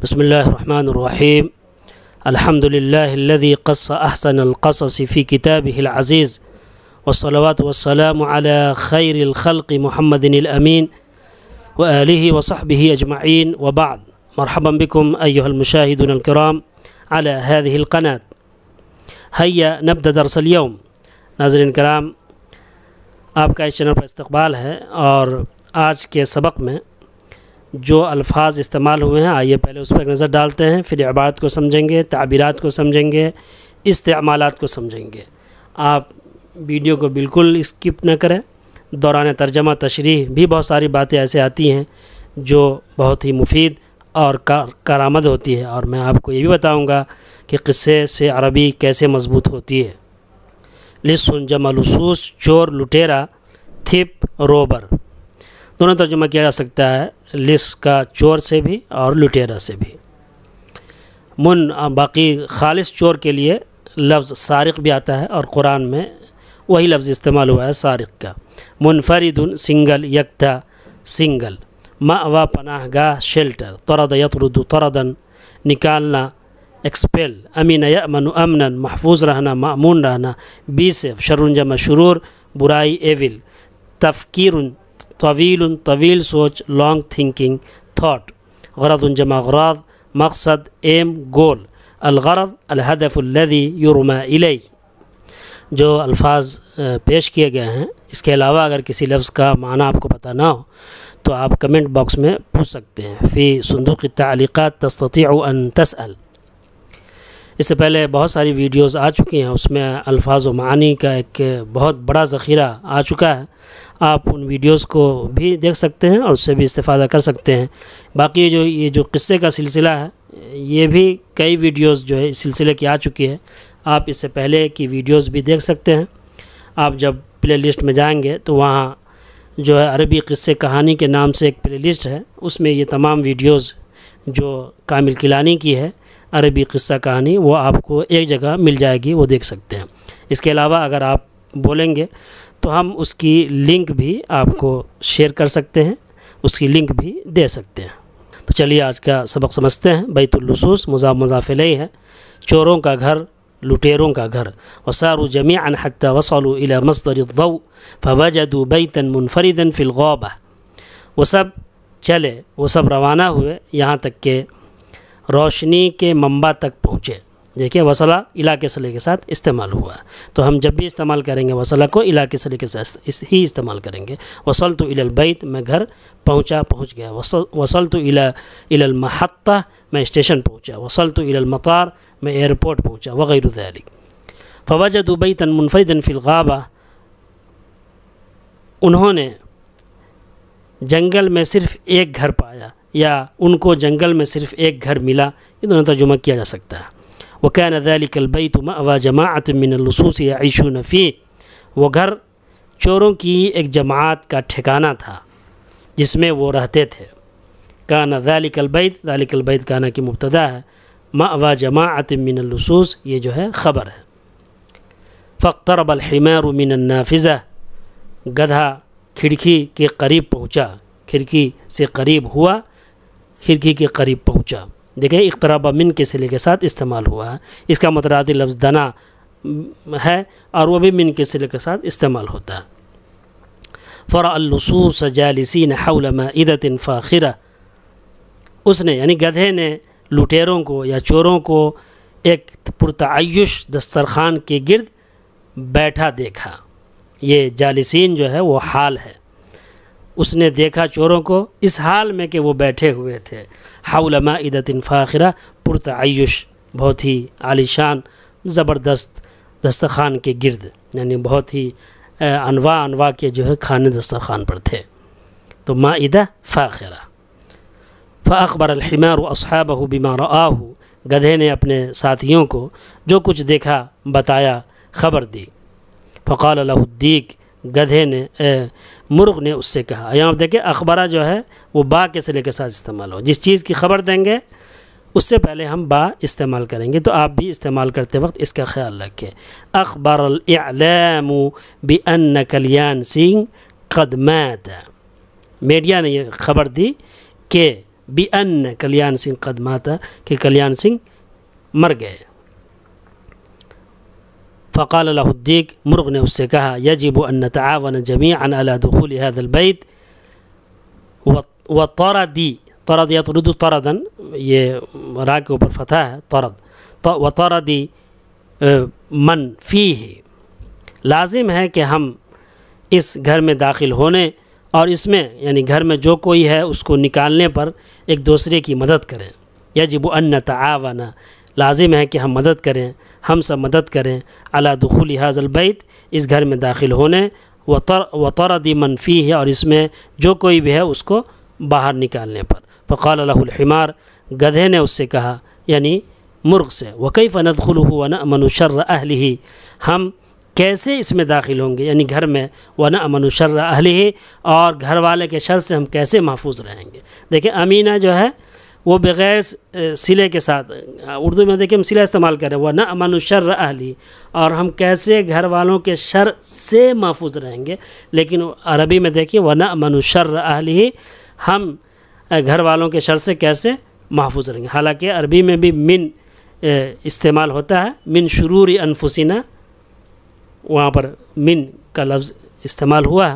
بسم الله الرحمن الرحيم. الحمد لله الذي قص أحسن القصص في كتابه العزيز، والصلوات والسلام على خير الخلق محمد الأمين وآله وصحبه أجمعين، وبعد. مرحبا بكم أيها المشاهدون الكرام على هذه القناة. هيا نبدأ درس اليوم. ناظرین کرام، آپ کا اس چینل پر استقبال ہے، اور آج کے سبق میں جو الفاظ استعمال ہوئے ہیں آئیے پہلے اس پر ایک نظر ڈالتے ہیں، پھر عبارت کو سمجھیں گے، تعبیرات کو سمجھیں گے، استعمالات کو سمجھیں گے۔ آپ ویڈیو کو بالکل اسکپ نہ کریں۔ دوران ترجمہ تشریح بھی بہت ساری باتیں ایسے آتی ہیں جو بہت ہی مفید اور کارآمد ہوتی ہے، اور میں آپ کو یہ بھی بتاؤں گا کہ قصے سے عربی کیسے مضبوط ہوتی ہے۔ لص جمع لصوص، چور لٹیرا، تھپ روبر، دونوں ترجمہ کیا جا سکتا ہے، لص کا چور سے بھی اور لٹیرا سے بھی۔ باقی خالص چور کے لیے لفظ سارق بھی آتا ہے، اور قرآن میں وہی لفظ استعمال ہوا ہے سارق کا۔ منفرد سنگل، یکتا سنگل۔ مأوا پناہ گاہ، شیلٹر۔ طرد یطرد طردن، نکالنا، ایکسپیل۔ امین یأمن امنا، محفوظ رہنا، مأمون رہنا۔ بیسف شر جمع شرور، برائی ایول۔ تفکیر طویل، طویل سوچ، لانگ تھنکنگ، تھاٹ۔ غرض جمع غراض، مقصد، ایم، گول۔ الغرض الہدف الذی یرمى الیہ۔ جو الفاظ پیش کیے گئے ہیں، اس کے علاوہ اگر کسی لفظ کا معنی آپ کو پتہ نہ ہو تو آپ کمنٹ باکس میں پوچھ سکتے ہیں۔ فی صندوق التعلیقات تستطيع ان تسأل۔ اس سے پہلے بہت ساری ویڈیوز آ چکی ہیں، اس میں الفاظ و معانی کا ایک بہت بڑا ذخیرہ آ چکا ہے۔ آپ ان ویڈیوز کو بھی دیکھ سکتے ہیں اور اس سے بھی استفادہ کر سکتے ہیں۔ باقی یہ جو قصے کا سلسلہ ہے، یہ بھی کئی ویڈیوز جو ہے اس سلسلے کی آ چکی ہے۔ آپ اس سے پہلے کی ویڈیوز بھی دیکھ سکتے ہیں۔ آپ جب پلے لسٹ میں جائیں گے تو وہاں جو ہے عربی قصے کہانی کے نام سے ایک پلے لسٹ ہے، اس میں یہ تمام ویڈیوز جو کامل کیلانی کی ہے عربی قصہ کہانی، وہ آپ کو ایک جگہ مل جائے گی، وہ دیکھ سکتے ہیں۔ اس کے علاوہ اگر آپ بولیں گے تو ہم اس کی لنک بھی آپ کو شیئر کر سکتے ہیں، اس کی لنک بھی دے سکتے ہیں۔ تو چلیے آج کا سبق سمجھتے ہیں۔ بیت اللصوص مضاف مضاف الیہ ہے، چوروں کا گھر، لٹیروں کا گھر۔ وساروا جميعا حتى وصلوا الى مصدر الضوء فوجدوا بيتا منفردا في الغابة۔ وہ سب چلے، وہ سب روانہ ہوئے یہاں تک کہ روشنی کے منبع تک پہنچے۔ دیکھیں وصلہ الی کے صلے کے ساتھ استعمال ہوا ہے، تو ہم جب بھی استعمال کریں گے وصلہ کو الی کے صلے کے ساتھ ہی استعمال کریں گے۔ وصلت الی البیت، میں گھر پہنچ گیا۔ وصلت الی المحطہ، میں اسٹیشن پہنچا۔ وصلت الی المطار، میں ایئرپورٹ پہنچا، وغیرہ ذلک۔ فوجدوا بیتا منفردا فی الغابہ، انہوں نے جنگل میں صرف ایک گھر پایا، یا ان کو جنگل میں صرف ایک گھر ملا، یہ دونوں ترجمہ کیا جا سکتا ہے۔ وَكَانَ ذَلِكَ الْبَيْتُ مَأْوَى جَمَاعَةٍ مِّنَ اللُّصُوصِ يَعِيشُونَ فِيهِ، وہ گھر چوروں کی ایک جماعت کا ٹھکانہ تھا جس میں وہ رہتے تھے۔ كَانَ ذَلِكَ الْبَيْتُ، ذَلِكَ الْبَيْتُ كَانَ کی مبتدا ہے، مَأْوَى جَمَاعَةٍ مِّنَ اللُّصُوص یہ جو ہے خبر ہے۔ فَاقْتَرَبَ الْحِمَارُ مِنَ النَّافِذَةِ، گدھا کھڑکی کے قریب پہنچا، کھڑکی سے قریب ہوا، کھڑکی کے قریب پہنچا۔ دیکھیں اقتراب من کے صلے کے ساتھ استعمال ہوا ہے، اس کا مترادف لفظ دنا ہے اور وہ بھی من کے صلے کے ساتھ استعمال ہوتا ہے۔ فرأى اللصوص جالسین حول مائدة فاخرة، اس نے یعنی گدھے نے لٹیروں کو یا چوروں کو ایک پرتعیش دسترخوان کے گرد بیٹھا دیکھا۔ یہ جالسین جو ہے وہ حال ہے، اس نے دیکھا چوروں کو اس حال میں کہ وہ بیٹھے ہوئے تھے، حول مائدۃ فاخرہ، پرتعیش، بہت ہی عالیشان زبردست دسترخوان کے گرد، یعنی بہت ہی انواع کے جو ہے کھانے دسترخوان پر تھے، تو مائدہ فاخرہ۔ فاخبر الحمار اصحابہ بما رآہ، گدھے نے اپنے ساتھیوں کو جو کچھ دیکھا بتایا، خبر دی۔ فقال له الدیک، گدھے نے مرغ نے اس سے کہا۔ یہاں آپ دیکھیں اخبرہ جو ہے وہ با کے صلے کے ساتھ استعمال ہو، جس چیز کی خبر دیں گے اس سے پہلے ہم با استعمال کریں گے، تو آپ بھی استعمال کرتے وقت اس کا خیال رکھیں۔ اخبر الاعلام بان کلیان سنگھ قد مات، میڈیا نے یہ خبر دی کہ بِأَنَّ کلیان سنگھ قد ماتا کہ کلیان سنگھ مر گئے. فقال له الدیگ مرغ نے اس سے کہا یجب ان نتعاون جميعا على دخول هذا البيت وطردی طرد یطرد طردا یہ را کے اوپر فتح ہے طرد وطردی من فیہ لازم ہے کہ ہم اس گھر میں داخل ہونے اور اس میں یعنی گھر میں جو کوئی ہے اس کو نکالنے پر ایک دوسرے کی مدد کریں. یجب ان نتعاون لازم ہے کہ ہم مدد کریں ہم سب مدد کریں علی دخول هذا البیت اس گھر میں داخل ہونے وطرد من فیہ اور اس میں جو کوئی بھی ہے اس کو باہر نکالنے پر. فقال له الحمار گدھے نے اس سے کہا یعنی مرغ سے وکیف ندخلہ ونأمن شر اہلہ ہم کیسے اس میں داخل ہوں گے یعنی گھر میں ونأمن شر اہلہ اور گھر والے کے شر سے ہم کیسے محفوظ رہیں گے. دیکھیں امینہ جو ہے وہ بغیر صلے کے ساتھ اردو میں دیکھیں ہم صلہ استعمال کریں ونأمن شر اہلہ اور ہم کیسے گھر والوں کے شر سے محفوظ رہیں گے لیکن عربی میں دیکھیں ونأمن شر اہلہ ہم گھر والوں کے شر سے کیسے محفوظ رہیں گے. حالانکہ عربی میں بھی من استعمال ہوتا ہے من شرور انفسنا وہاں پر من کا لفظ استعمال ہوا ہے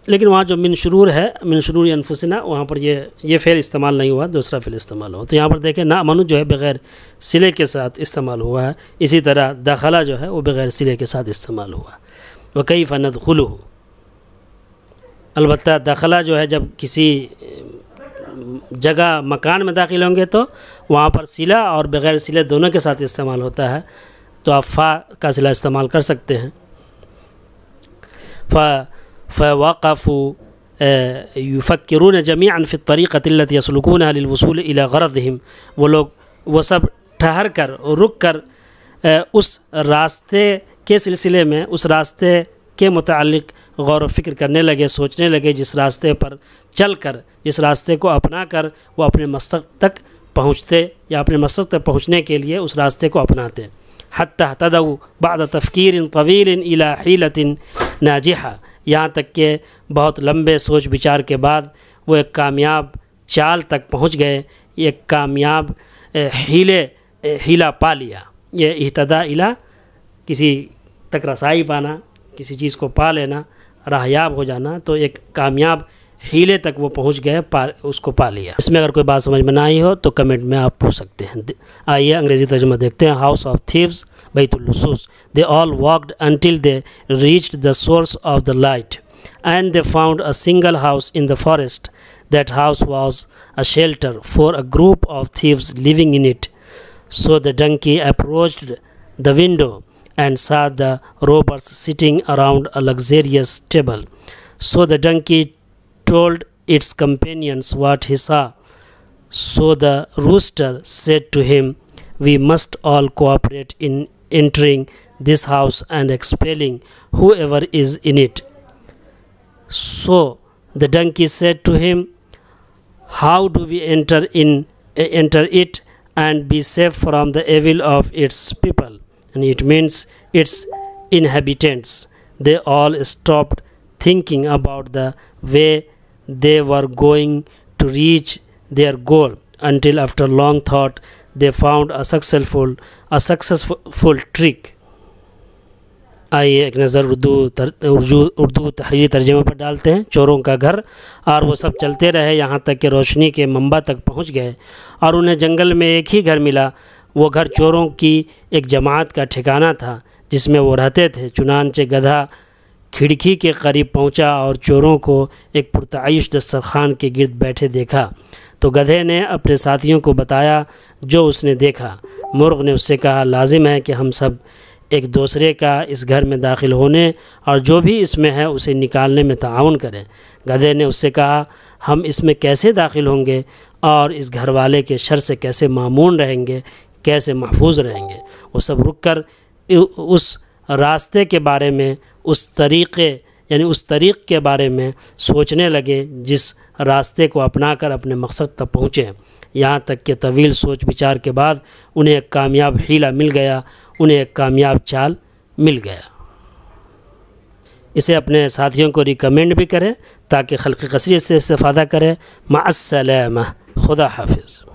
لیکن وہاں جو من شرور ہے من شرور انفسنا وہاں پر یہ فعل استعمال نہیں ہوا دوسرا فعل استعمال ہوا. تو یہاں پر دیکھیں نأمن جو ہے بغیر صلے کے ساتھ استعمال ہوا ہے. اسی طرح دخلہ جو ہے وہ بغیر صلے کے ساتھ استعمال ہوا. وکیف ندخلہ البتہ دخلہ جو ہے جب کسی جگہ مکان میں داخل ہوں گے تو وہاں پر صلہ اور بغیر صلے دونوں کے ساتھ استعمال ہوتا ہے تو آپ فا کا صلہ استعمال کر سکتے ہیں. فوقفوا يفكرون جميعا في الطريقة التي يسلكونها للوصول إلى غرضهم وہ سب ٹھہر کر رک کر اس راستے کے سلسلے میں اس راستے کے متعلق غور و فکر کرنے لگے سوچنے لگے جس راستے پر چل کر جس راستے کو اپنا کر وہ اپنے مقصد تک پہنچتے یا اپنے مقصد تک پہنچنے کے لیے اس راستے کو اپناتے. حتی اہتدوا بعد تفکیر طویل الی حیلۃ ناجحہ یہاں تک کہ بہت لمبے سوچ بچار کے بعد وہ ایک کامیاب چال تک پہنچ گئے ایک کامیاب ہیلا پا لیا. یہ اہتدا الی کسی تک رسائی پانا کسی چیز کو پا لینا راہیاب ہو جانا تو ایک کامیاب ہیلے تک وہ پہنچ گئے اس کو پا لیا. اس میں اگر کوئی بات سمجھ میں نہ آئی ہو تو کمنٹ میں آپ پوچھ سکتے ہیں. آئیے انگریزی ترجمہ دیکھتے ہیں. ہاؤس آف تھیوز بیت اللصوص. They all walked until they reached the source of the light and they found a single house in the forest. That house was a shelter for a group of thieves living in it. So the donkey approached the window and saw the robbers sitting around a luxurious table. So the donkey told its companions what he saw. So the rooster said to him, "We must all cooperate in entering this house and expelling whoever is in it." So the donkey said to him, "How do we enter it and be safe from the evil of its people?" And it means its inhabitants. They all stopped thinking about the way they were going to reach their goal until after long thought they found a successful trick. آئیے ایک نظر اردو تحریری ترجمے پر ڈالتے ہیں. چوروں کا گھر. اور وہ سب چلتے رہے یہاں تک کہ روشنی کے منبع تک پہنچ گئے اور انہیں جنگل میں ایک ہی گھر ملا. وہ گھر چوروں کی ایک جماعت کا ٹھکانہ تھا جس میں وہ رہتے تھے. چنانچہ گدھا کھڑکی کے قریب پہنچا اور چوروں کو ایک پرتعیش دسترخوان کے گرد بیٹھے دیکھا تو گدھے نے اپنے ساتھیوں کو بتایا جو اس نے دیکھا. مرغ نے اس سے کہا لازم ہے کہ ہم سب ایک دوسرے کا اس گھر میں داخل ہونے اور جو بھی اس میں ہے اسے نکالنے میں تعاون کریں. گدھے نے اس سے کہا ہم اس میں کیسے داخل ہوں گے اور اس گھر والے کے شر سے کیسے مامون رہیں گے کیسے محفوظ رہیں گے. وہ سب رک کر اس راستے کے بارے میں اس طریق کے بارے میں سوچنے لگے جس راستے کو اپنا کر اپنے مقصد تک پہنچے. یہاں تک کہ طویل سوچ بچار کے بعد انہیں ایک کامیاب حیلہ مل گیا انہیں ایک کامیاب چال مل گیا. اسے اپنے ساتھیوں کو ریکمینڈ بھی کریں تاکہ خلق قصری اس سے استفادہ کرے۔ مع السلامہ، خدا حافظ۔